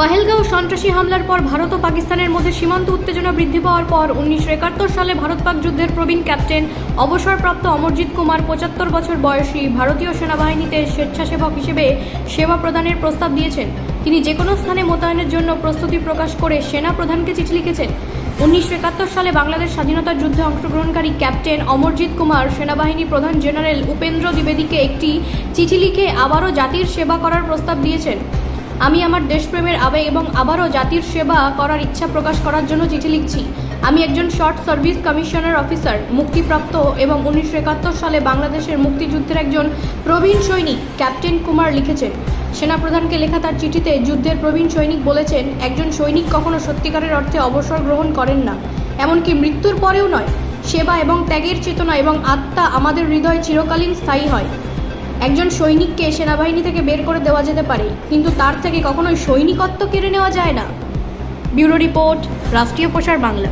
পহেলগাঁও সন্ত্রাসী হামলার পর ভারত ও পাকিস্তানের মধ্যে সীমান্ত উত্তেজনা বৃদ্ধি পাওয়ার পর 1971 সালে ভারত-পাক যুদ্ধের প্রবীণ ক্যাপ্টেন অবসরপ্রাপ্ত অমরজিৎ কুমার 75 বছর বয়সী ভারতীয় সেনাবাহিনীতে স্বেচ্ছাসেবক হিসেবে সেবা প্রদানের প্রস্তাব দিয়েছেন। তিনি যে কোনো স্থানে মোতায়েনের জন্য প্রস্তুতি প্রকাশ করে সেনা প্রধানকে চিঠি লিখেছেন। 1971 সালে বাংলাদেশ স্বাধীনতার যুদ্ধে অংশগ্রহণকারী ক্যাপ্টেন অমরজিৎ কুমার সেনাবাহিনী প্রধান জেনারেল উপেন্দ্র দ্বিবেদীকে একটি চিঠি লিখে আবারও জাতির সেবা করার প্রস্তাব দিয়েছেন। আমি আমার দেশপ্রেমের আবেগ এবং আবারও জাতির সেবা করার ইচ্ছা প্রকাশ করার জন্য চিঠি লিখছি। আমি একজন শর্ট সার্ভিস কমিশনার অফিসার, মুক্তিপ্রাপ্ত এবং 1971 সালে বাংলাদেশের মুক্তিযুদ্ধের একজন প্রবীণ সৈনিক। ক্যাপ্টেন কুমার লিখেছেন। সেনাপ্রধানকে লেখা তার চিঠিতে যুদ্ধের প্রবীণ সৈনিক বলেছেন, একজন সৈনিক কখনো সত্যিকারের অর্থে অবসর গ্রহণ করেন না, এমনকি মৃত্যুর পরেও নয়। সেবা এবং ত্যাগের চেতনা এবং আত্মা আমাদের হৃদয়ে চিরকালীন স্থায়ী হয়। একজন সৈনিককে সেনাবাহিনী থেকে বের করে দেওয়া যেতে পারে, কিন্তু তার থেকে কখনোই সৈনিকত্ব কেড়ে নেওয়া যায় না। ব্যুরো রিপোর্ট, রাষ্ট্রীয় প্রসার বাংলা।